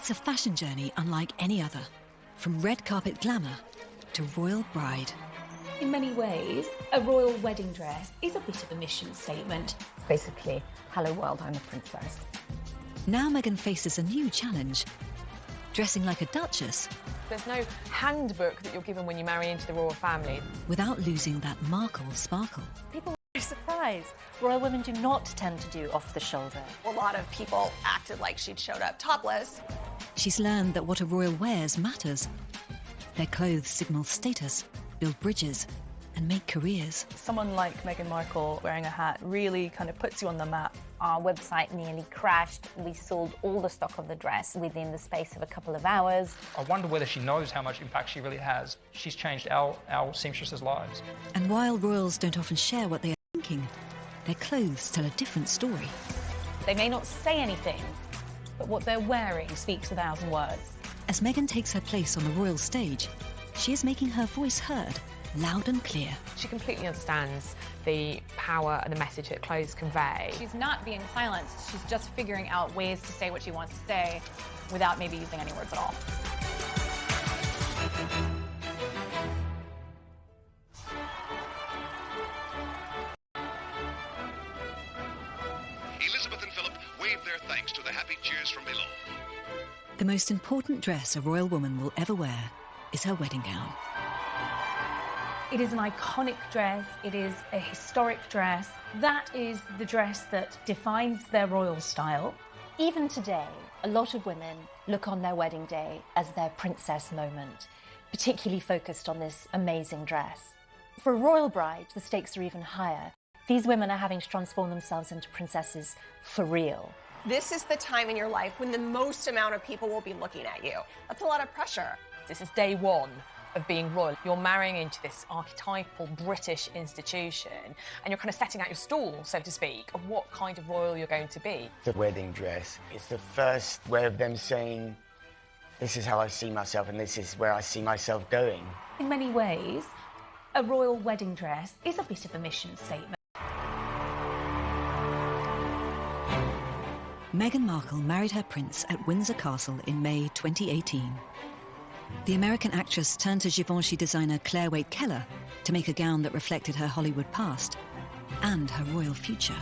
It's a fashion journey unlike any other, from red carpet glamour to royal bride. In many ways, a royal wedding dress is a bit of a mission statement. Basically, hello world, I'm a princess. Now Meghan faces a new challenge, dressing like a duchess. There's no handbook that you're given when you marry into the royal family. Without losing that Markle sparkle. People are surprised. Royal women do not tend to do off the shoulder. A lot of people acted like she'd showed up topless. She's learned that what a royal wears matters. Their clothes signal status, build bridges, and make careers. Someone like Meghan Markle wearing a hat really kind of puts you on the map. Our website nearly crashed. We sold all the stock of the dress within the space of a couple of hours. I wonder whether she knows how much impact she really has. She's changed our seamstresses' lives. And while royals don't often share what they are thinking, their clothes tell a different story. They may not say anything, but what they're wearing speaks 1,000 words. As Meghan takes her place on the royal stage, she is making her voice heard, loud and clear. She completely understands the power and the message that clothes convey. She's not being silenced, she's just figuring out ways to say what she wants to say without maybe using any words at all. Elizabeth and Philip wave their thanks to the happy cheers from below. The most important dress a royal woman will ever wear is her wedding gown. It is an iconic dress, it is a historic dress. That is the dress that defines their royal style. Even today, a lot of women look on their wedding day as their princess moment, particularly focused on this amazing dress. For a royal bride, the stakes are even higher. These women are having to transform themselves into princesses for real. This is the time in your life when the most amount of people will be looking at you. That's a lot of pressure. This is day one of being royal. You're marrying into this archetypal British institution and you're kind of setting out your stall, so to speak, of what kind of royal you're going to be. The wedding dress, it's the first way of them saying, this is how I see myself and this is where I see myself going. In many ways, a royal wedding dress is a bit of a mission statement. Meghan Markle married her prince at Windsor Castle in May 2018. The American actress turned to Givenchy designer Claire Waite Keller to make a gown that reflected her Hollywood past and her royal future.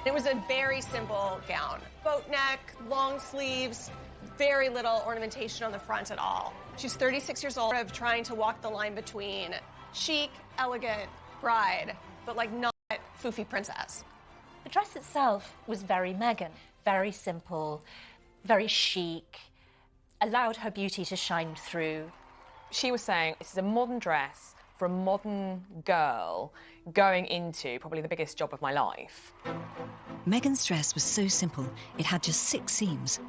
It was a very simple gown. Boat neck, long sleeves, very little ornamentation on the front at all. She's 36 years old, of trying to walk the line between chic, elegant bride, but like not foofy princess. The dress itself was very Meghan, very simple, very chic, allowed her beauty to shine through. She was saying this is a modern dress for a modern girl going into probably the biggest job of my life. Meghan's dress was so simple, it had just 6 seams.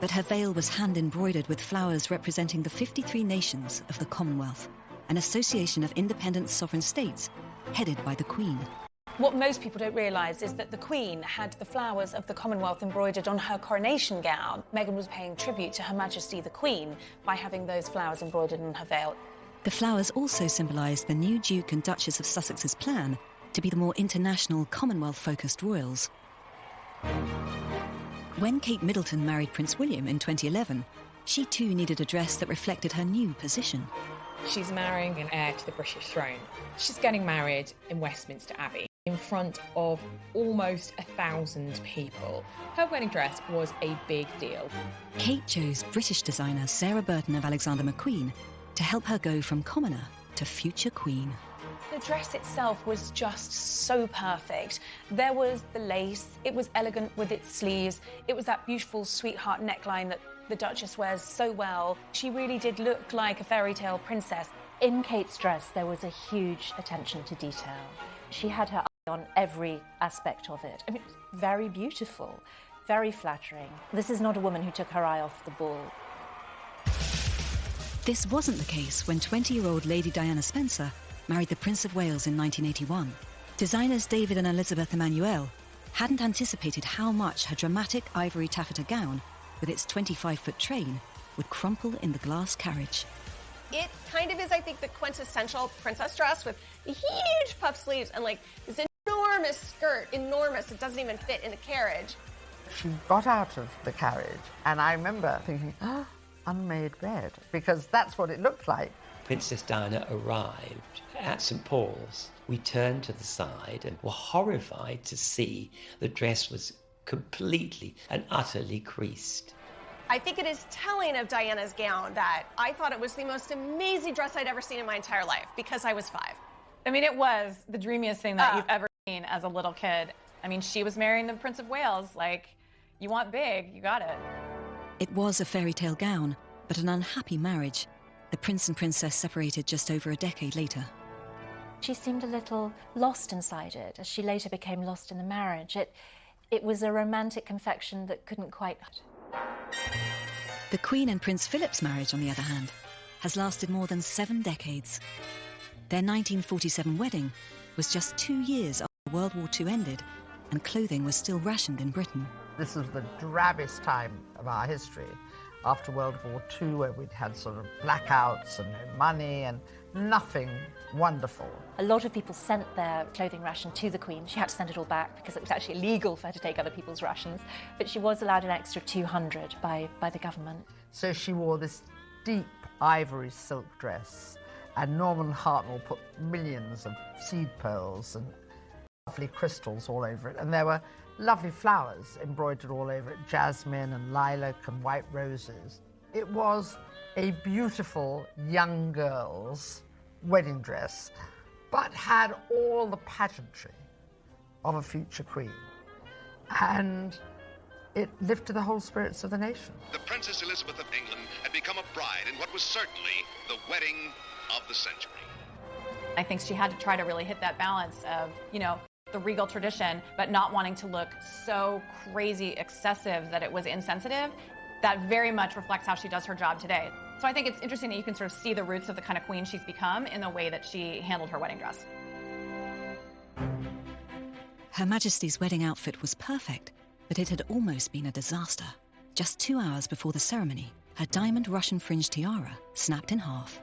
But her veil was hand-embroidered with flowers representing the 53 nations of the Commonwealth, an association of independent sovereign states headed by the Queen. What most people don't realise is that the Queen had the flowers of the Commonwealth embroidered on her coronation gown. Meghan was paying tribute to Her Majesty the Queen by having those flowers embroidered on her veil. The flowers also symbolise the new Duke and Duchess of Sussex's plan to be the more international, Commonwealth-focused royals. When Kate Middleton married Prince William in 2011, she too needed a dress that reflected her new position. She's marrying an heir to the British throne. She's getting married in Westminster Abbey in front of almost 1,000 people. Her wedding dress was a big deal. Kate chose British designer Sarah Burton of Alexander McQueen to help her go from commoner to future queen. The dress itself was just so perfect. There was the lace, it was elegant with its sleeves, it was that beautiful sweetheart neckline that the Duchess wears so well. She really did look like a fairy tale princess. In Kate's dress, there was a huge attention to detail. She had her eye on every aspect of it. I mean, very beautiful, very flattering. This is not a woman who took her eye off the ball. This wasn't the case when 20-year-old Lady Diana Spencer married the Prince of Wales in 1981. Designers David and Elizabeth Emanuel hadn't anticipated how much her dramatic ivory taffeta gown, with its 25-foot train, would crumple in the glass carriage. It kind of is, I think, the quintessential princess dress with huge puff sleeves and like this enormous skirt, enormous, it doesn't even fit in the carriage. She got out of the carriage, and I remember thinking, oh, unmade bed, because that's what it looked like. Princess Diana arrived at St. Paul's. We turned to the side and were horrified to see the dress was completely and utterly creased. I think it is telling of Diana's gown that I thought it was the most amazing dress I'd ever seen in my entire life, because I was 5. I mean, it was the dreamiest thing that you've ever seen as a little kid. I mean, she was marrying the Prince of Wales. Like, you want big, you got it. It was a fairy tale gown, but an unhappy marriage. The prince and princess separated just over a decade later. She seemed a little lost inside it, as she later became lost in the marriage. It was a romantic confection that couldn't quite... The Queen and Prince Phillips' marriage, on the other hand, has lasted more than 7 decades. Their 1947 wedding was just 2 years after World War II ended, and clothing was still rationed in Britain. This was the drabbest time of our history, after World War II, where we'd had sort of blackouts and no money and nothing wonderful. A lot of people sent their clothing ration to the Queen. She had to send it all back because it was actually illegal for her to take other people's rations, but she was allowed an extra 200 by the government. So she wore this deep ivory silk dress, and Norman Hartnell put millions of seed pearls and lovely crystals all over it, and there were lovely flowers embroidered all over it, jasmine and lilac and white roses. It was a beautiful young girl's wedding dress, but had all the pageantry of a future queen. And it lifted the whole spirits of the nation. The Princess Elizabeth of England had become a bride in what was certainly the wedding of the century. I think she had to try to really hit that balance of, you know, the regal tradition, but not wanting to look so crazy excessive that it was insensitive. That very much reflects how she does her job today. So I think it's interesting that you can sort of see the roots of the kind of queen she's become in the way that she handled her wedding dress. Her Majesty's wedding outfit was perfect, but it had almost been a disaster. Just 2 hours before the ceremony, her diamond Russian fringe tiara snapped in half.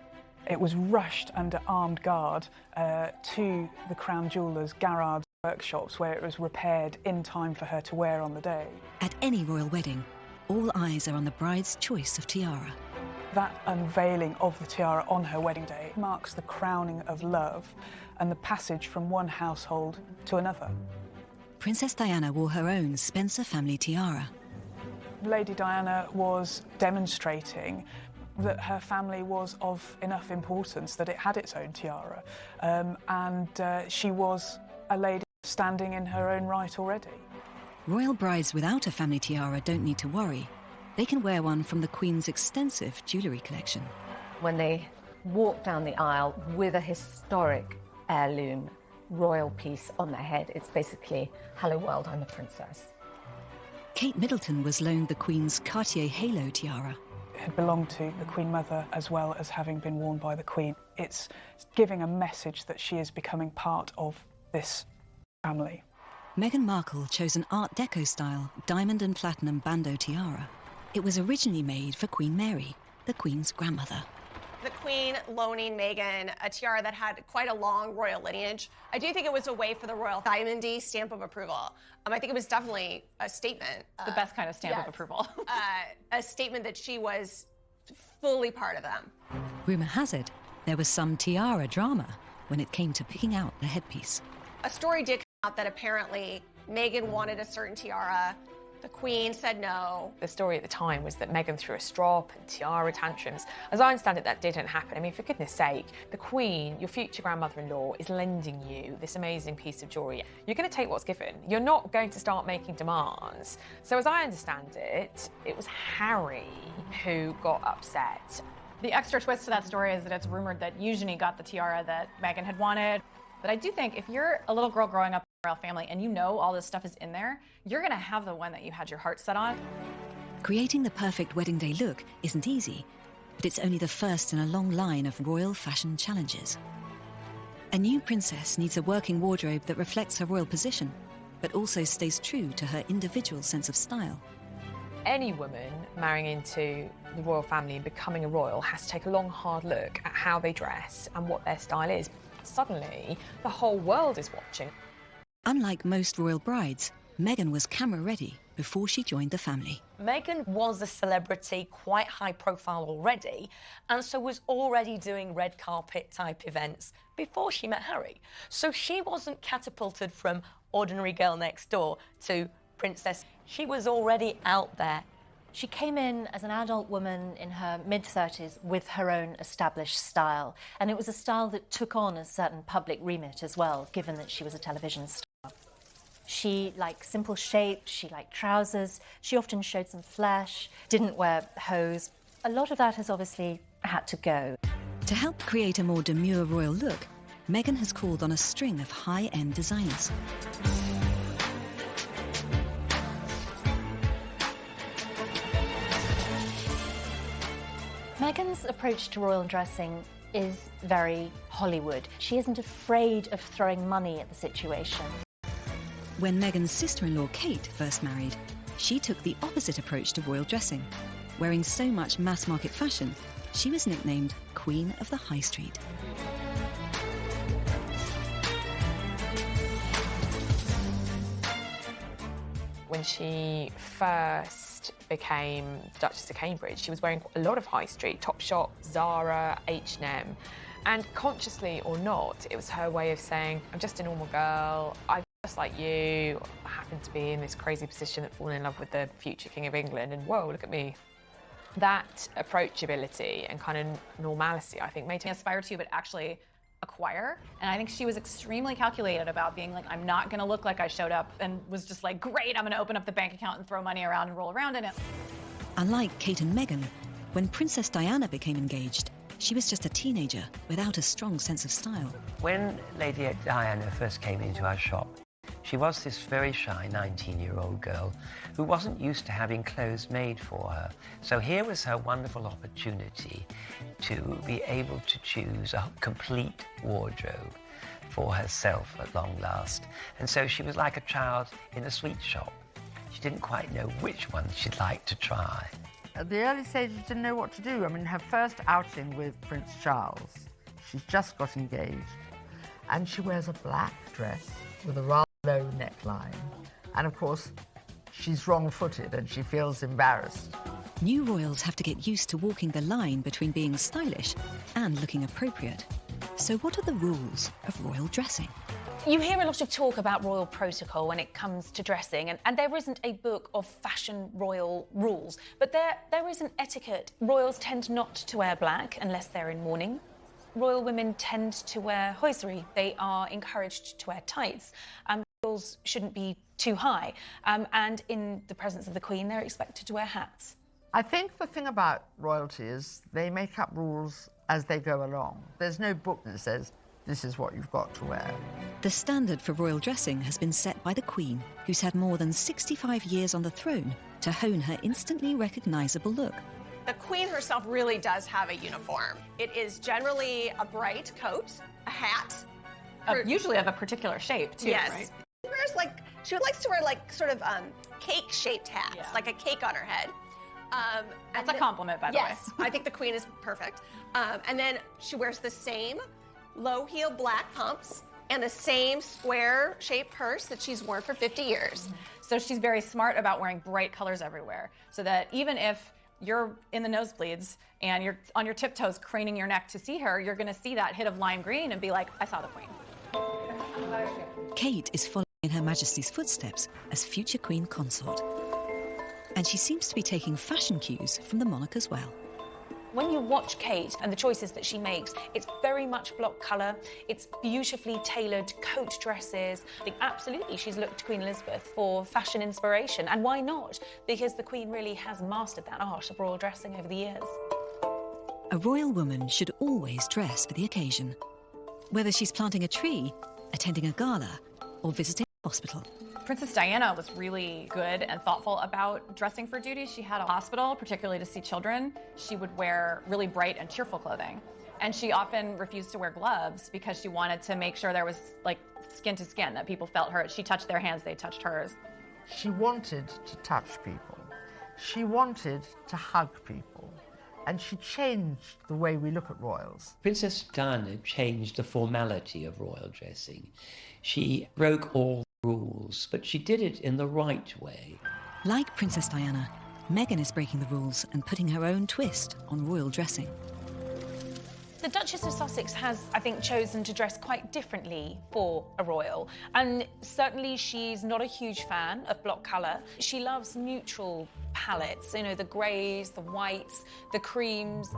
It was rushed under armed guard to the Crown Jewellers' Garrard's workshops, where it was repaired in time for her to wear on the day. At any royal wedding, all eyes are on the bride's choice of tiara. That unveiling of the tiara on her wedding day marks the crowning of love and the passage from one household to another. Princess Diana wore her own Spencer family tiara. Lady Diana was demonstrating that her family was of enough importance that it had its own tiara, and she was a lady standing in her own right already. Royal brides without a family tiara don't need to worry. They can wear one from the Queen's extensive jewellery collection. When they walk down the aisle with a historic heirloom royal piece on their head, it's basically, hello world, I'm a princess. Kate Middleton was loaned the Queen's Cartier halo tiara. It had belonged to the Queen Mother as well as having been worn by the Queen. It's giving a message that she is becoming part of this family. Meghan Markle chose an Art Deco-style diamond and platinum bandeau tiara. It was originally made for Queen Mary, the Queen's grandmother. The Queen loaning Meghan a tiara that had quite a long royal lineage. I do think it was a way for the royal diamondy stamp of approval. I think it was definitely a statement. The best kind of stamp of approval. A statement that she was fully part of them. Rumour has it there was some tiara drama when it came to picking out the headpiece. A story did come out that apparently Meghan wanted a certain tiara. The Queen said no. The story at the time was that Meghan threw a strop and tiara tantrums. As I understand it, that didn't happen. I mean, for goodness sake, the Queen, your future grandmother-in-law, is lending you this amazing piece of jewellery. You're going to take what's given. You're not going to start making demands. So as I understand it, it was Harry who got upset. The extra twist to that story is that it's rumoured that Eugenie got the tiara that Meghan had wanted. But I do think if you're a little girl growing up in a royal family and you know all this stuff is in there, you're going to have the one that you had your heart set on. Creating the perfect wedding day look isn't easy, but it's only the first in a long line of royal fashion challenges. A new princess needs a working wardrobe that reflects her royal position, but also stays true to her individual sense of style. Any woman marrying into the royal family and becoming a royal has to take a long, hard look at how they dress and what their style is. Suddenly, the whole world is watching. Unlike most royal brides, Meghan was camera-ready before she joined the family. Meghan was a celebrity, quite high profile already, and so was already doing red carpet type events before she met Harry. So she wasn't catapulted from ordinary girl next door to princess. She was already out there. She came in as an adult woman in her mid-30s with her own established style, and it was a style that took on a certain public remit as well, given that she was a television star. She liked simple shapes, she liked trousers, she often showed some flesh, didn't wear hose. A lot of that has obviously had to go. To help create a more demure royal look, Meghan has called on a string of high-end designers. Meghan's approach to royal dressing is very Hollywood. She isn't afraid of throwing money at the situation. When Meghan's sister-in-law Kate first married, she took the opposite approach to royal dressing. Wearing so much mass-market fashion, she was nicknamed Queen of the High Street. When she first became Duchess of Cambridge, she was wearing a lot of high street, Topshop, Zara, H&M. And consciously or not, it was her way of saying, I'm just a normal girl, I'm just like you, I happen to be in this crazy position that fallen in love with the future King of England, and whoa, look at me. That approachability and kind of normalcy, I think, made her aspire to, but actually acquire. And I think she was extremely calculated about being like, I'm not gonna look like I showed up and was just like, great, I'm gonna open up the bank account and throw money around and roll around in it. Unlike Kate and Meghan, when Princess Diana became engaged, she was just a teenager without a strong sense of style. When Lady Diana first came into our shop, she was this very shy 19-year-old girl who wasn't used to having clothes made for her. So here was her wonderful opportunity to be able to choose a complete wardrobe for herself at long last. And so she was like a child in a sweet shop. She didn't quite know which one she'd like to try. At the early stages, she didn't know what to do. I mean, her first outing with Prince Charles, she's just got engaged, and she wears a black dress with a rather low neckline. And of course, she's wrong-footed and she feels embarrassed. New royals have to get used to walking the line between being stylish and looking appropriate. So what are the rules of royal dressing? You hear a lot of talk about royal protocol when it comes to dressing, and there isn't a book of fashion royal rules, but there is an etiquette. Royals tend not to wear black unless they're in mourning. Royal women tend to wear hosiery. They are encouraged to wear tights. Royals shouldn't be too high, and in the presence of the Queen, they're expected to wear hats. I think the thing about royalty is they make up rules as they go along. There's no book that says, this is what you've got to wear. The standard for royal dressing has been set by the Queen, who's had more than 65 years on the throne to hone her instantly recognisable look. The Queen herself really does have a uniform. It is generally a bright coat, a hat. Usually of a particular shape, too, yes. Right? She likes to wear sort of cake-shaped hats, like a cake on her head. That's a compliment, by the way. Yes, I think the Queen is perfect. And then she wears the same low-heel black pumps and the same square-shaped purse that she's worn for 50 years. So she's very smart about wearing bright colors everywhere, so that even if you're in the nosebleeds and you're on your tiptoes craning your neck to see her, you're going to see that hit of lime green and be like, I saw the Queen. Kate is following in Her Majesty's footsteps as future Queen Consort. And she seems to be taking fashion cues from the monarch as well. When you watch Kate and the choices that she makes, it's very much block colour, it's beautifully tailored coat dresses. I think absolutely she's looked to Queen Elizabeth for fashion inspiration, and why not? Because the Queen really has mastered that art of royal dressing over the years. A royal woman should always dress for the occasion, whether she's planting a tree, attending a gala, or visiting a hospital. Princess Diana was really good and thoughtful about dressing for duty. She had a hospital, particularly to see children. She would wear really bright and cheerful clothing. And she often refused to wear gloves because she wanted to make sure there was like skin to skin, that people felt her. She touched their hands, they touched hers. She wanted to touch people. She wanted to hug people. And she changed the way we look at royals. Princess Diana changed the formality of royal dressing. She broke all rules, but she did it in the right way. Like Princess Diana, Meghan is breaking the rules and putting her own twist on royal dressing. The Duchess of Sussex has, I think, chosen to dress quite differently for a royal. And certainly she's not a huge fan of block colour. She loves neutral palettes, you know, the greys, the whites, the creams.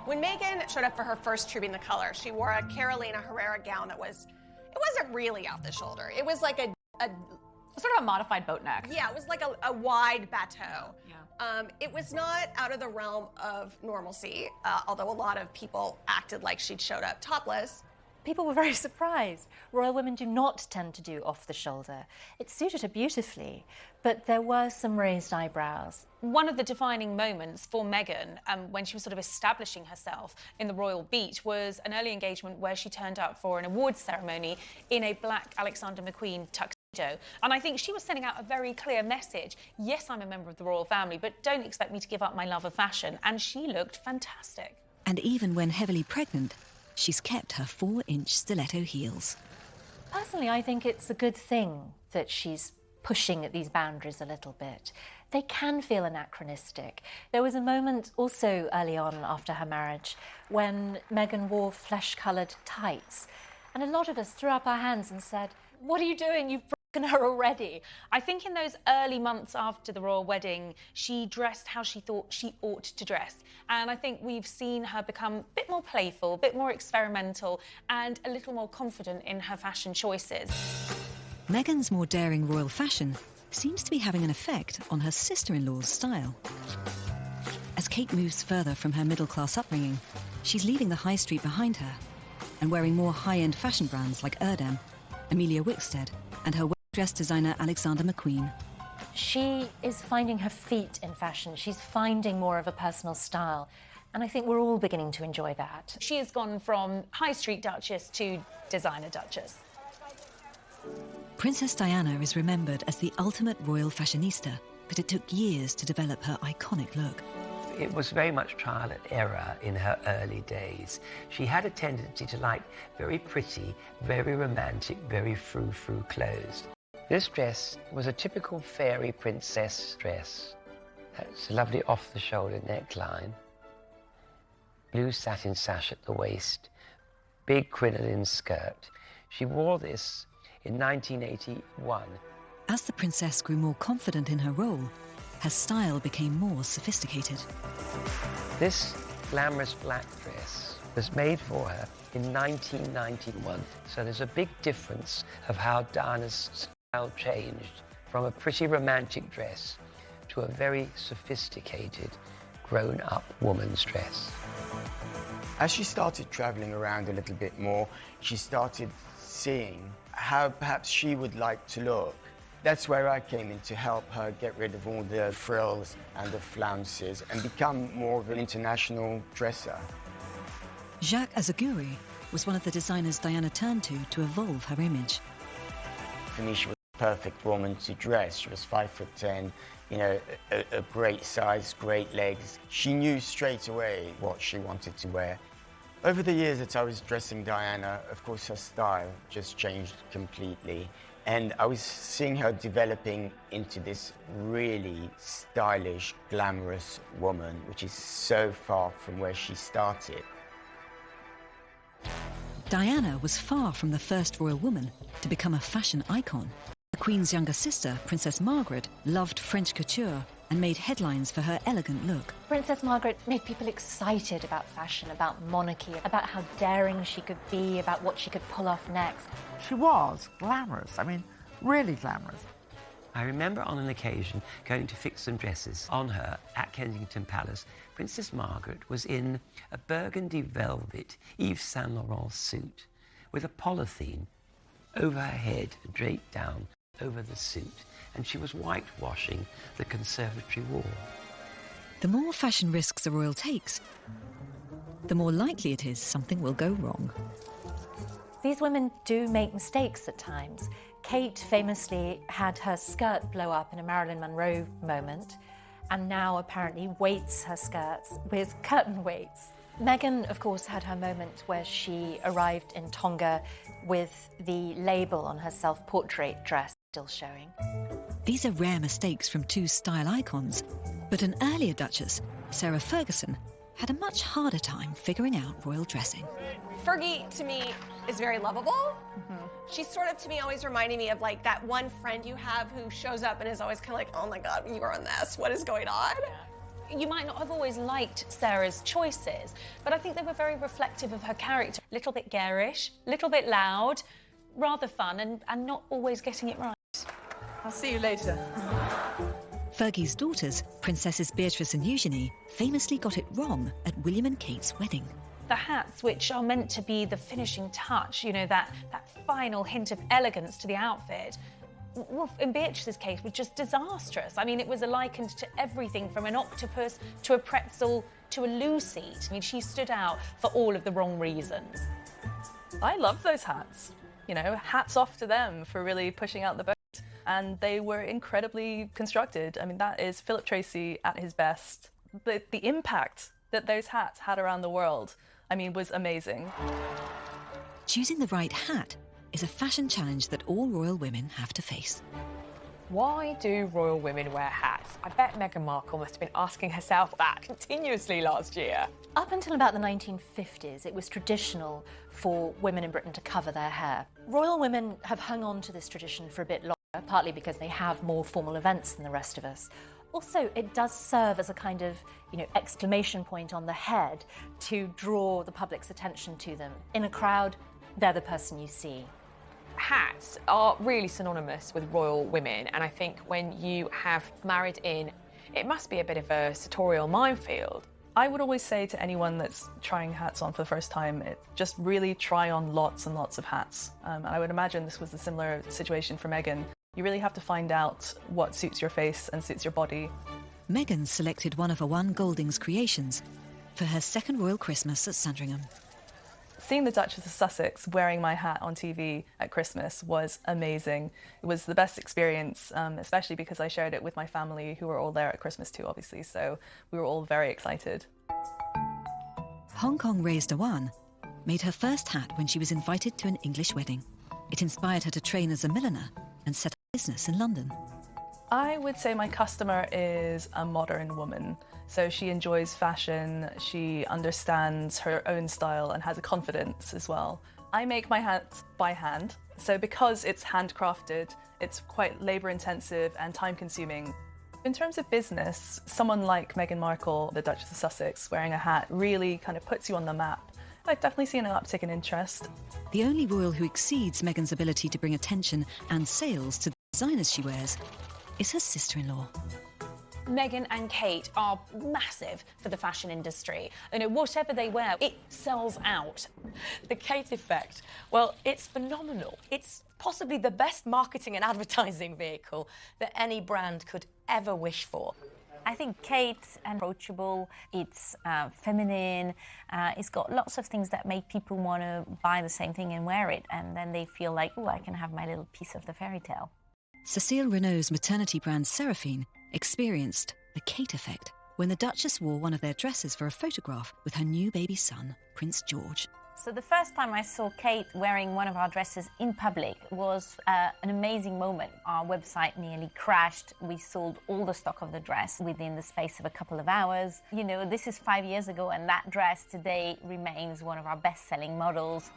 When Meghan showed up for her first Tribune the Colour, she wore a Carolina Herrera gown that it wasn't really off the shoulder. It was like a sort of a modified boat neck. Yeah, it was like a wide bateau. Yeah. It was not out of the realm of normalcy, although a lot of people acted like she'd showed up topless. People were very surprised. Royal women do not tend to do off the shoulder. It suited her beautifully, but there were some raised eyebrows. One of the defining moments for Meghan when she was sort of establishing herself in the royal beat was an early engagement where she turned up for an awards ceremony in a black Alexander McQueen tuxedo. And I think she was sending out a very clear message. Yes, I'm a member of the royal family, but don't expect me to give up my love of fashion. And she looked fantastic. And even when heavily pregnant, she's kept her 4-inch stiletto heels. Personally, I think it's a good thing that she's pushing at these boundaries a little bit. They can feel anachronistic. There was a moment also early on after her marriage when Meghan wore flesh-coloured tights. And a lot of us threw up our hands and said, "What are you doing? You've broken her already." I think in those early months after the royal wedding, she dressed how she thought she ought to dress. And I think we've seen her become a bit more playful, a bit more experimental, and a little more confident in her fashion choices. Meghan's more daring royal fashion seems to be having an effect on her sister-in-law's style. As Kate moves further from her middle-class upbringing, she's leaving the high street behind her and wearing more high-end fashion brands like Erdem, Amelia Wickstead, and her well-dressed designer Alexander McQueen. She is finding her feet in fashion. She's finding more of a personal style. And I think we're all beginning to enjoy that. She has gone from high street duchess to designer duchess. Princess Diana is remembered as the ultimate royal fashionista, but it took years to develop her iconic look. It was very much trial and error in her early days. She had a tendency to like very pretty, very romantic, very frou-frou clothes. This dress was a typical fairy princess dress. It's a lovely off-the-shoulder neckline, blue satin sash at the waist, big crinoline skirt. She wore this in 1981. As the princess grew more confident in her role, her style became more sophisticated. This glamorous black dress was made for her in 1991, so there's a big difference of how Diana's style changed from a pretty romantic dress to a very sophisticated, grown-up woman's dress. As she started traveling around a little bit more, she started seeing how perhaps she would like to look. That's where I came in to help her get rid of all the frills and the flounces and become more of an international dresser. Jacques Azaguri was one of the designers Diana turned to evolve her image. For me, she was the perfect woman to dress. She was 5'10", you know, a great size, great legs. She knew straight away what she wanted to wear. Over the years that I was dressing Diana, of course, her style just changed completely. And I was seeing her developing into this really stylish, glamorous woman, which is so far from where she started. Diana was far from the first royal woman to become a fashion icon. The Queen's younger sister, Princess Margaret, loved French couture and made headlines for her elegant look. Princess Margaret made people excited about fashion, about monarchy, about how daring she could be, about what she could pull off next. She was glamorous, I mean, really glamorous. I remember on an occasion going to fix some dresses on her at Kensington Palace. Princess Margaret was in a burgundy velvet Yves Saint Laurent suit with a polythene over her head and draped down over the suit, and she was whitewashing the conservatory wall. The more fashion risks a royal takes, the more likely it is something will go wrong. These women do make mistakes at times. Kate famously had her skirt blow up in a Marilyn Monroe moment, and now apparently weights her skirts with curtain weights. Meghan, of course, had her moment where she arrived in Tonga with the label on her self-portrait dress still showing. These are rare mistakes from two style icons, but an earlier Duchess, Sarah Ferguson, had a much harder time figuring out royal dressing. Fergie, to me, is very lovable. She's sort of, to me, always reminding me of like that one friend you have who shows up and is always kind of like, oh my God, you are on this, what is going on? You might not have always liked Sarah's choices, but I think they were very reflective of her character. A little bit garish, a little bit loud, rather fun, and not always getting it right. I'll see you later. Fergie's daughters, Princesses Beatrice and Eugenie, famously got it wrong at William and Kate's wedding. The hats, which are meant to be the finishing touch, you know, that final hint of elegance to the outfit, well, in Beatrice's case, was just disastrous. I mean, it was likened to everything from an octopus to a pretzel to a loo seat. I mean, she stood out for all of the wrong reasons. I love those hats. You know, hats off to them for really pushing out the boat. And they were incredibly constructed. I mean, that is Philip Tracy at his best. The impact that those hats had around the world, I mean, was amazing. Choosing the right hat is a fashion challenge that all royal women have to face. Why do royal women wear hats? I bet Meghan Markle must have been asking herself that continuously last year. Up until about the 1950s, it was traditional for women in Britain to cover their hair. Royal women have hung on to this tradition for a bit longer, partly because they have more formal events than the rest of us. Also, it does serve as a kind of, exclamation point on the head to draw the public's attention to them. In a crowd, they're the person you see. Hats are really synonymous with royal women, and I think when you have married in, it must be a bit of a sartorial minefield. I would always say to anyone that's trying hats on for the first time, just really try on lots and lots of hats. And I would imagine this was a similar situation for Meghan. You really have to find out what suits your face and suits your body. Meghan selected one of her one Goldings creations for her second royal Christmas at Sandringham. Seeing the Duchess of Sussex wearing my hat on TV at Christmas was amazing. It was the best experience, especially because I shared it with my family, who were all there at Christmas too, obviously, so we were all very excited. Hong Kong raised One made her first hat when she was invited to an English wedding. It inspired her to train as a milliner and set up a business in London. I would say my customer is a modern woman. So she enjoys fashion, she understands her own style and has a confidence as well. I make my hats by hand, so because it's handcrafted, it's quite labour intensive and time consuming. In terms of business, someone like Meghan Markle, the Duchess of Sussex, wearing a hat really kind of puts you on the map. I've definitely seen an uptick in interest. The only royal who exceeds Meghan's ability to bring attention and sales to the designers she wears is her sister-in-law. Meghan and Kate are massive for the fashion industry. Whatever they wear, it sells out. The Kate effect, well, it's phenomenal. It's possibly the best marketing and advertising vehicle that any brand could ever wish for. I think Kate's approachable, it's feminine, it's got lots of things that make people want to buy the same thing and wear it, and then they feel like, oh, I can have my little piece of the fairy tale. Cecile Renault's maternity brand Seraphine experienced the Kate effect when the Duchess wore one of their dresses for a photograph with her new baby son, Prince George. So the first time I saw Kate wearing one of our dresses in public was an amazing moment. Our website nearly crashed. We sold all the stock of the dress within the space of a couple of hours. This is 5 years ago, and that dress today remains one of our best-selling models.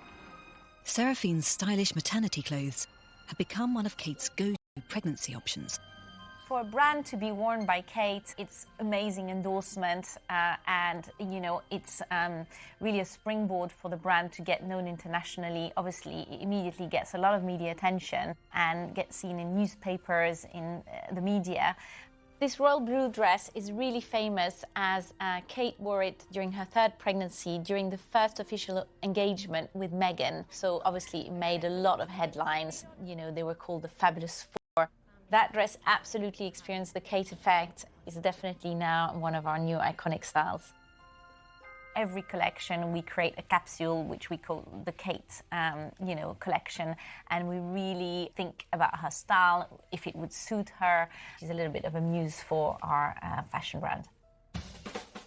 Seraphine's stylish maternity clothes have become one of Kate's go-to pregnancy options. For a brand to be worn by Kate, it's amazing endorsement, and it's really a springboard for the brand to get known internationally. Obviously, it immediately gets a lot of media attention and gets seen in newspapers, in the media. This royal blue dress is really famous as Kate wore it during her third pregnancy, during the first official engagement with Meghan. So obviously it made a lot of headlines. They were called the Fabulous Four. That dress absolutely experienced the Kate effect. It's definitely now one of our new iconic styles. Every collection we create a capsule which we call the Kate, collection, and we really think about her style, if it would suit her. She's a little bit of a muse for our fashion brand.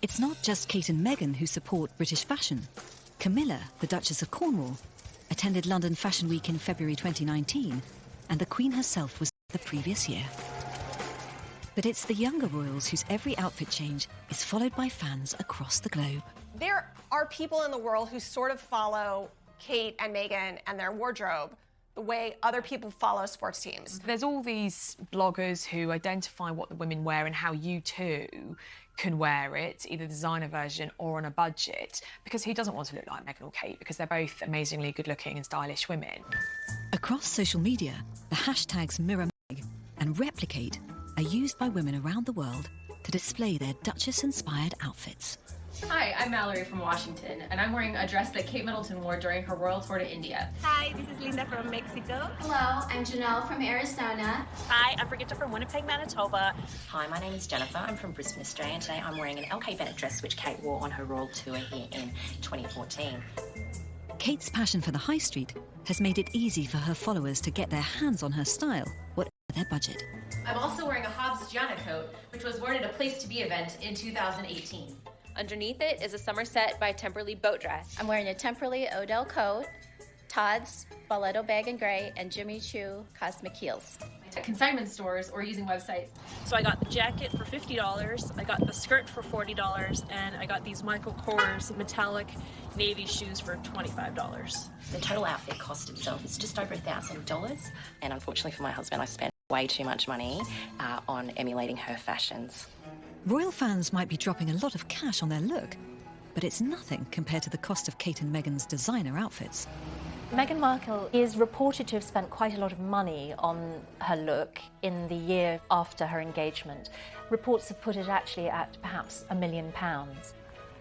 It's not just Kate and Meghan who support British fashion. Camilla, the Duchess of Cornwall, attended London Fashion Week in February 2019, and the Queen herself was the previous year. But it's the younger royals whose every outfit change is followed by fans across the globe. There are people in the world who sort of follow Kate and Meghan and their wardrobe the way other people follow sports teams. There's all these bloggers who identify what the women wear and how you too can wear it, either designer version or on a budget, because who doesn't want to look like Meghan or Kate, because they're both amazingly good-looking and stylish women. Across social media, the hashtags #MirrorMeg and Replicate are used by women around the world to display their Duchess-inspired outfits. Hi, I'm Mallory from Washington, and I'm wearing a dress that Kate Middleton wore during her royal tour to India. Hi, this is Linda from Mexico. Hello, I'm Janelle from Arizona. Hi, I'm Brigitte from Winnipeg, Manitoba. Hi, my name is Jennifer. I'm from Brisbane, Australia, and today I'm wearing an LK Bennett dress which Kate wore on her royal tour here in 2014. Kate's passion for the high street has made it easy for her followers to get their hands on her style, whatever their budget. I'm also wearing a Hobbs Gianna coat, which was worn at a Place to Be event in 2018. Underneath it is a Somerset by Temperley boat dress. I'm wearing a Temperley Odell coat, Todd's Balletto bag in gray, and Jimmy Choo Cosmic heels. At consignment stores or using websites. So I got the jacket for $50, I got the skirt for $40, and I got these Michael Kors metallic navy shoes for $25. The total outfit cost itself is just over $1,000, and unfortunately for my husband, I spent way too much money on emulating her fashions. Royal fans might be dropping a lot of cash on their look, but it's nothing compared to the cost of Kate and Meghan's designer outfits. Meghan Markle is reported to have spent quite a lot of money on her look in the year after her engagement. Reports have put it actually at perhaps £1 million.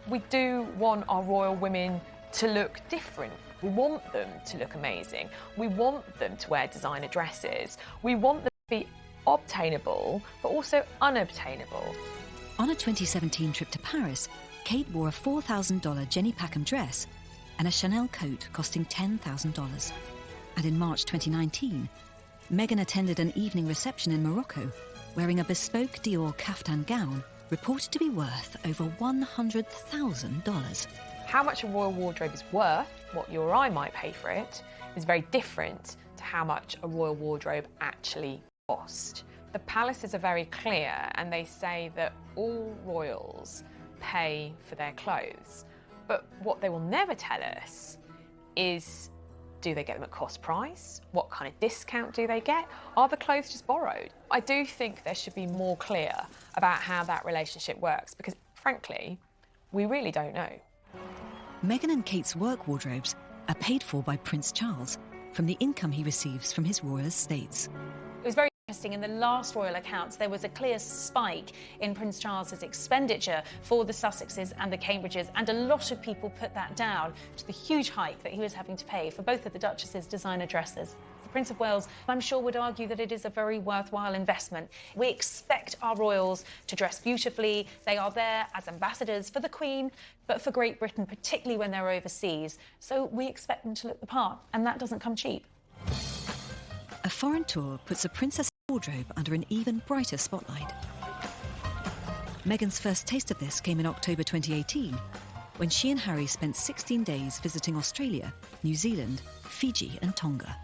We do want our royal women to look different. We want them to look amazing. We want them to wear designer dresses. We want them to be obtainable, but also unobtainable. On a 2017 trip to Paris, Kate wore a $4,000 Jenny Packham dress and a Chanel coat costing $10,000. And in March 2019, Meghan attended an evening reception in Morocco, wearing a bespoke Dior caftan gown reported to be worth over $100,000. How much a royal wardrobe is worth, what you or I might pay for it, is very different to how much a royal wardrobe actually cost. The palaces are very clear, and they say that all royals pay for their clothes. But what they will never tell us is, do they get them at cost price? What kind of discount do they get? Are the clothes just borrowed? I do think there should be more clear about how that relationship works, because frankly, we really don't know. Meghan and Kate's work wardrobes are paid for by Prince Charles from the income he receives from his royal estates. It was very interesting. In the last royal accounts, there was a clear spike in Prince Charles's expenditure for the Sussexes and the Cambridges, and a lot of people put that down to the huge hike that he was having to pay for both of the Duchess's designer dresses. The Prince of Wales, I'm sure, would argue that it is a very worthwhile investment. We expect our royals to dress beautifully. They are there as ambassadors for the Queen, but for Great Britain, particularly when they're overseas. So we expect them to look the part, and that doesn't come cheap. A foreign tour puts a princess wardrobe under an even brighter spotlight. Meghan's first taste of this came in October 2018, when she and Harry spent 16 days visiting Australia, New Zealand, Fiji and Tonga.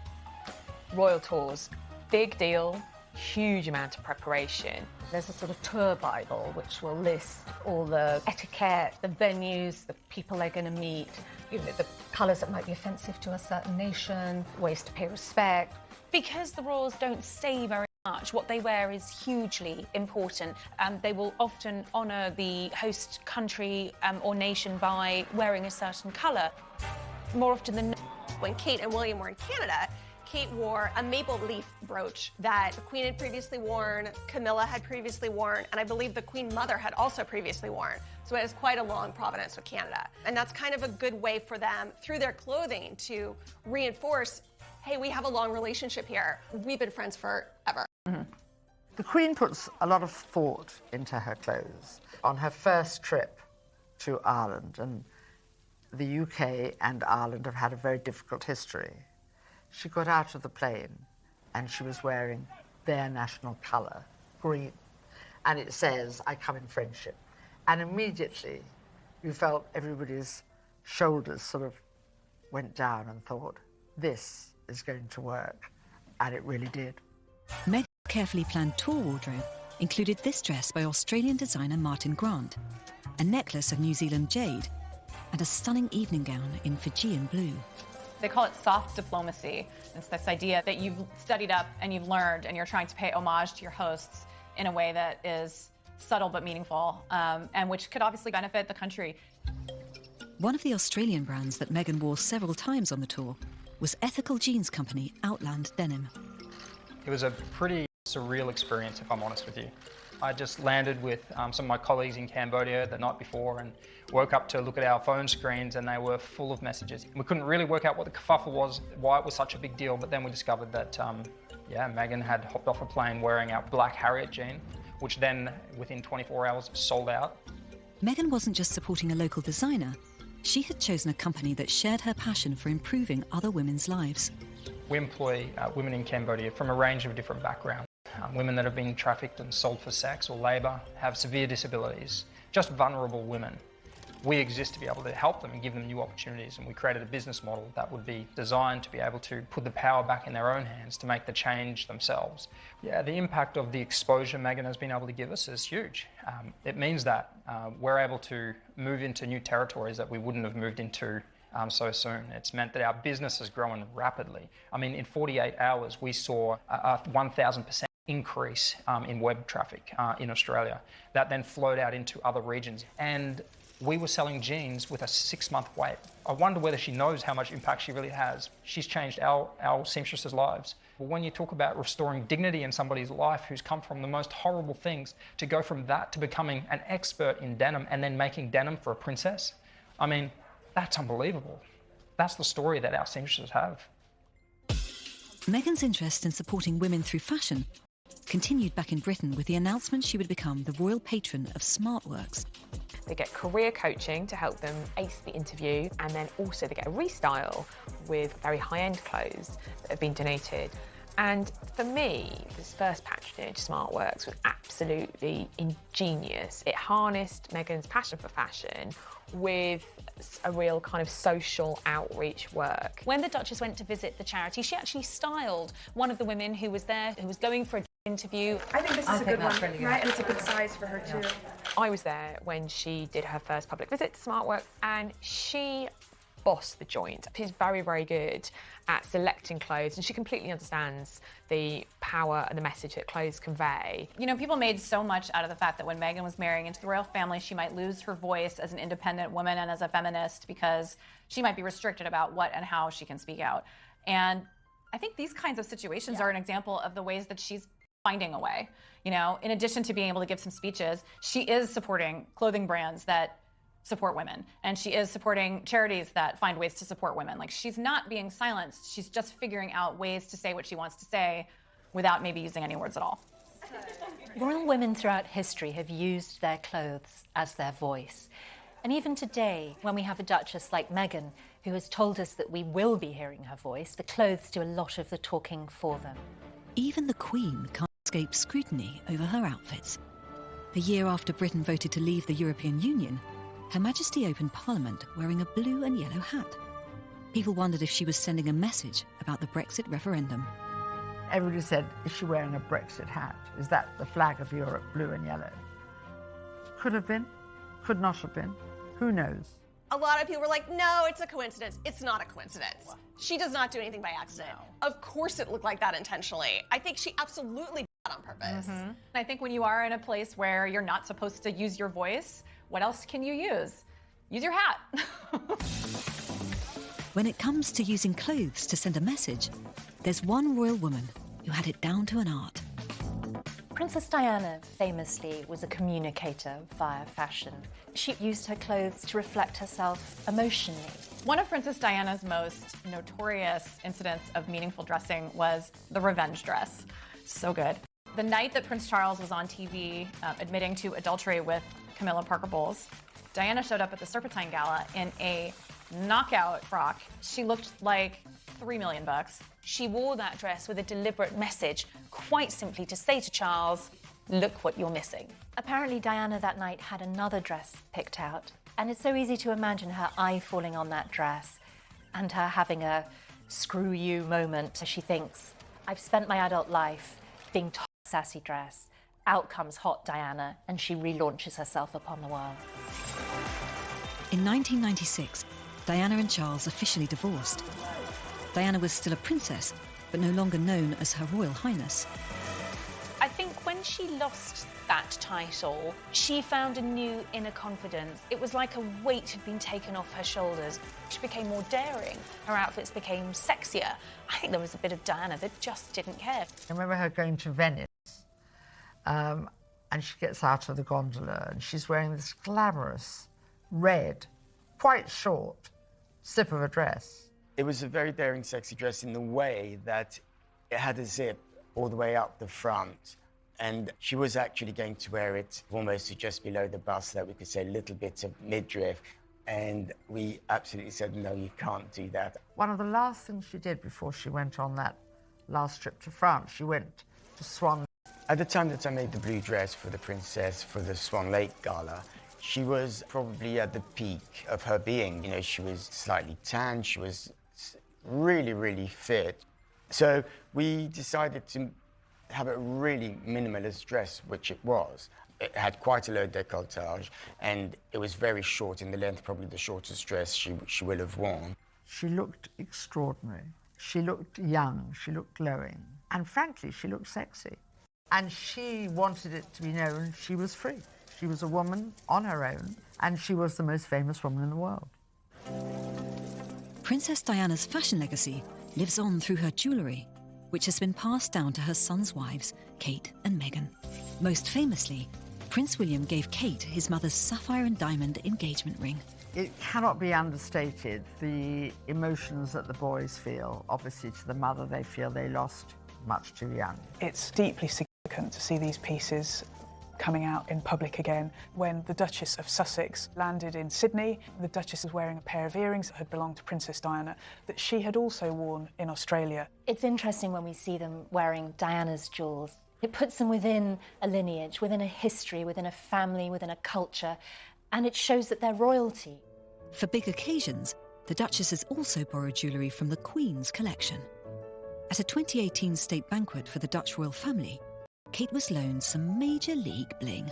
Royal tours, big deal, huge amount of preparation. There's a sort of tour Bible which will list all the etiquette, the venues, the people they're going to meet, you know, the colours that might be offensive to a certain nation, ways to pay respect. Because the royals don't say very much, what they wear is hugely important. They will often honour the host country or nation by wearing a certain colour. More often than not. When Kate and William were in Canada, Kate wore a maple leaf brooch that the Queen had previously worn, Camilla had previously worn, and I believe the Queen Mother had also previously worn. So it has quite a long provenance with Canada. And that's kind of a good way for them, through their clothing, to reinforce, hey, we have a long relationship here. We've been friends forever. Mm-hmm. The Queen puts a lot of thought into her clothes. On her first trip to Ireland, and the UK and Ireland have had a very difficult history, she got out of the plane and she was wearing their national colour, green. And it says, I come in friendship. And immediately you felt everybody's shoulders sort of went down and thought, this is going to work. And it really did. Meghan's carefully planned tour wardrobe included this dress by Australian designer Martin Grant, a necklace of New Zealand jade, and a stunning evening gown in Fijian blue. They call it soft diplomacy. It's this idea that you've studied up and you've learned and you're trying to pay homage to your hosts in a way that is subtle but meaningful, and which could obviously benefit the country. One of the Australian brands that Meghan wore several times on the tour was ethical jeans company Outland Denim. It was a pretty surreal experience, if I'm honest with you. I just landed with some of my colleagues in Cambodia the night before and woke up to look at our phone screens, and they were full of messages. We couldn't really work out what the kerfuffle was, why it was such a big deal, but then we discovered that, Meghan had hopped off a plane wearing our black Harriet jean, which then, within 24 hours, sold out. Meghan wasn't just supporting a local designer, she had chosen a company that shared her passion for improving other women's lives. We employ women in Cambodia from a range of different backgrounds. Women that have been trafficked and sold for sex or labour, have severe disabilities, just vulnerable women. We exist to be able to help them and give them new opportunities, and we created a business model that would be designed to be able to put the power back in their own hands to make the change themselves. Yeah, the impact of the exposure Meghan has been able to give us is huge. It means that we're able to move into new territories that we wouldn't have moved into so soon. It's meant that our business has grown rapidly. I mean, in 48 hours, we saw a 1,000% increase in web traffic in Australia. That then flowed out into other regions. And we were selling jeans with a 6-month wait. I wonder whether she knows how much impact she really has. She's changed our seamstresses' lives. But when you talk about restoring dignity in somebody's life who's come from the most horrible things, to go from that to becoming an expert in denim and then making denim for a princess, I mean, that's unbelievable. That's the story that our seamstresses have. Meghan's interest in supporting women through fashion continued back in Britain with the announcement she would become the royal patron of SmartWorks. They get career coaching to help them ace the interview, and then also they get a restyle with very high-end clothes that have been donated. And for me, this first patronage, SmartWorks, was absolutely ingenious. It harnessed Meghan's passion for fashion with a real kind of social outreach work. When the Duchess went to visit the charity, she actually styled one of the women who was there, who was going for an interview. I think this is a good one, really right? And it's a good size for her too. I was there when she did her first public visit to SmartWorks, and she bossed the joint. She's very, very good at selecting clothes, and she completely understands the power and the message that clothes convey. You know, people made so much out of the fact that when Meghan was marrying into the royal family, she might lose her voice as an independent woman and as a feminist because she might be restricted about what and how she can speak out. And I think these kinds of situations are an example of the ways that she's finding a way. You know, in addition to being able to give some speeches, she is supporting clothing brands that support women, and she is supporting charities that find ways to support women. Like, she's not being silenced, she's just figuring out ways to say what she wants to say without maybe using any words at all. Royal women throughout history have used their clothes as their voice. And even today, when we have a duchess like Meghan, who has told us that we will be hearing her voice, the clothes do a lot of the talking for them. Even the Queen can't escape scrutiny over her outfits. The year after Britain voted to leave the European Union, Her Majesty opened Parliament wearing a blue and yellow hat. People wondered if she was sending a message about the Brexit referendum. Everybody said, is she wearing a Brexit hat? Is that the flag of Europe, blue and yellow? Could have been, could not have been. Who knows? A lot of people were like, no, it's a coincidence. It's not a coincidence. She does not do anything by accident. No. Of course it looked like that intentionally. I think she absolutely did that on purpose. Mm-hmm. I think when you are in a place where you're not supposed to use your voice, what else can you use? Use your hat. When it comes to using clothes to send a message, there's one royal woman who had it down to an art. Princess Diana famously was a communicator via fashion. She used her clothes to reflect herself emotionally. One of Princess Diana's most notorious incidents of meaningful dressing was the revenge dress. So good. The night that Prince Charles was on TV admitting to adultery with Camila Parker Bowles, Diana showed up at the Serpentine Gala in a knockout frock. She looked like $3 million. She wore that dress with a deliberate message, quite simply to say to Charles, look what you're missing. Apparently Diana that night had another dress picked out, and it's so easy to imagine her eye falling on that dress and her having a screw you moment as she thinks, I've spent my adult life being top sassy dress, Out comes hot Diana, and she relaunches herself upon the world. In 1996, Diana and Charles officially divorced. Diana was still a princess, but no longer known as Her Royal Highness. I think when she lost that title, she found a new inner confidence. It was like a weight had been taken off her shoulders. She became more daring. Her outfits became sexier. I think there was a bit of Diana that just didn't care. I remember her going to Venice, and she gets out of the gondola, and she's wearing this glamorous, red, quite short slip of a dress. It was a very daring, sexy dress in the way that it had a zip all the way up the front. And she was actually going to wear it almost to just below the bust so that we could say a little bit of midriff. And we absolutely said, no, you can't do that. One of the last things she did before she went on that last trip to France, she went to Swan. At the time that I made the blue dress for the princess for the Swan Lake Gala, she was probably at the peak of her being. You know, she was slightly tan, she was really, really fit. So we decided to have a really minimalist dress, which it was. It had quite a low décolletage, and it was very short in the length, probably the shortest dress she will have worn. She looked extraordinary. She looked young, she looked glowing, and frankly, she looked sexy. And she wanted it to be known she was free. She was a woman on her own, and she was the most famous woman in the world. Princess Diana's fashion legacy lives on through her jewellery, which has been passed down to her sons' wives, Kate and Meghan. Most famously, Prince William gave Kate his mother's sapphire and diamond engagement ring. It cannot be understated, the emotions that the boys feel. Obviously, to the mother, they feel they lost much too young. It's deeply significant to see these pieces coming out in public again. When the Duchess of Sussex landed in Sydney, the Duchess was wearing a pair of earrings that had belonged to Princess Diana that she had also worn in Australia. It's interesting when we see them wearing Diana's jewels. It puts them within a lineage, within a history, within a family, within a culture, and it shows that they're royalty. For big occasions, the Duchess has also borrowed jewellery from the Queen's collection. At a 2018 state banquet for the Dutch royal family, Kate was loaned some Major League bling.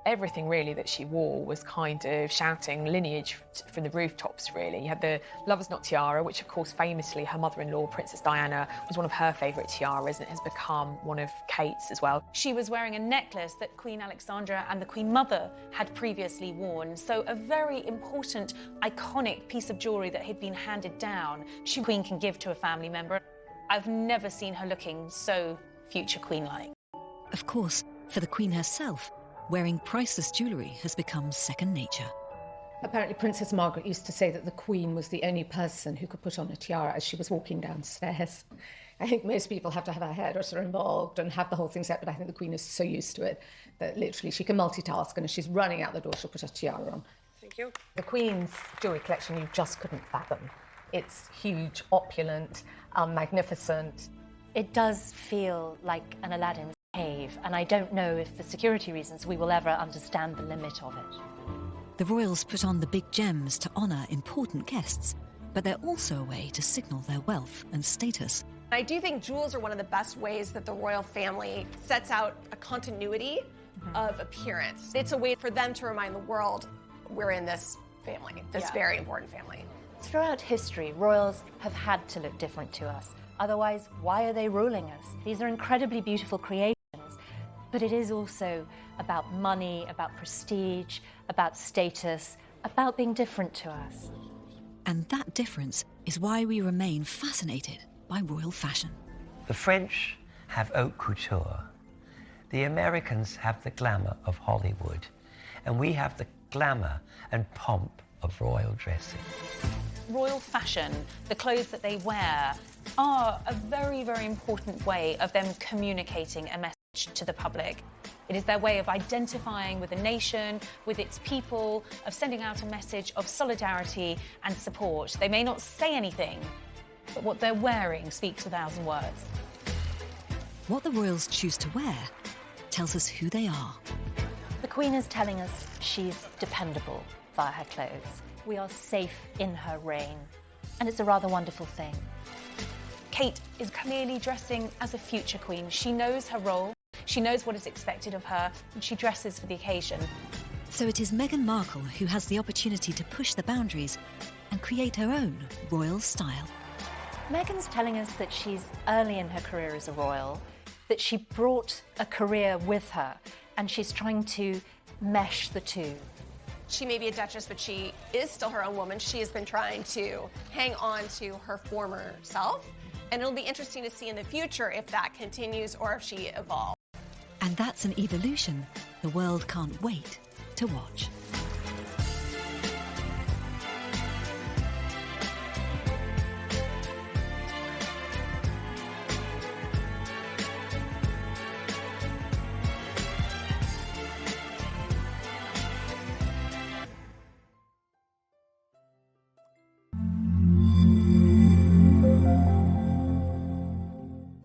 Everything really that she wore was kind of shouting lineage from the rooftops, really. You had the Lover's Knot tiara, which of course famously her mother-in-law, Princess Diana, was one of her favourite tiaras and it has become one of Kate's as well. She was wearing a necklace that Queen Alexandra and the Queen Mother had previously worn, so a very important, iconic piece of jewellery that had been handed down. The Queen can give to a family member. I've never seen her looking so future Queen-like. Of course, for the Queen herself, wearing priceless jewellery has become second nature. Apparently Princess Margaret used to say that the Queen was the only person who could put on a tiara as she was walking downstairs. I think most people have to have a hairdresser involved and have the whole thing set, but I think the Queen is so used to it that literally she can multitask, and as she's running out the door, she'll put a tiara on. Thank you. The Queen's jewellery collection you just couldn't fathom. It's huge, opulent, magnificent. It does feel like an Aladdin's cave, and I don't know if for security reasons we will ever understand the limit of it. The royals put on the big gems to honour important guests, but they're also a way to signal their wealth and status. I do think jewels are one of the best ways that the royal family sets out a continuity of appearance. It's a way for them to remind the world we're in this family, this very important family. Throughout history, royals have had to look different to us. Otherwise, why are they ruling us? These are incredibly beautiful creations, but it is also about money, about prestige, about status, about being different to us. And that difference is why we remain fascinated by royal fashion. The French have haute couture. The Americans have the glamour of Hollywood. And we have the glamour and pomp of royal dressing. Royal fashion, the clothes that they wear, are a very, very important way of them communicating a message to the public. It is their way of identifying with a nation, with its people, of sending out a message of solidarity and support. They may not say anything, but what they're wearing speaks 1,000 words. What the royals choose to wear tells us who they are. The Queen is telling us she's dependable via her clothes. We are safe in her reign, and it's a rather wonderful thing. Kate is clearly dressing as a future queen. She knows her role. She knows what is expected of her, and she dresses for the occasion. So it is Meghan Markle who has the opportunity to push the boundaries and create her own royal style. Meghan's telling us that she's early in her career as a royal, that she brought a career with her, and she's trying to mesh the two. She may be a duchess, but she is still her own woman. She has been trying to hang on to her former self, and it'll be interesting to see in the future if that continues or if she evolves. And that's an evolution the world can't wait to watch.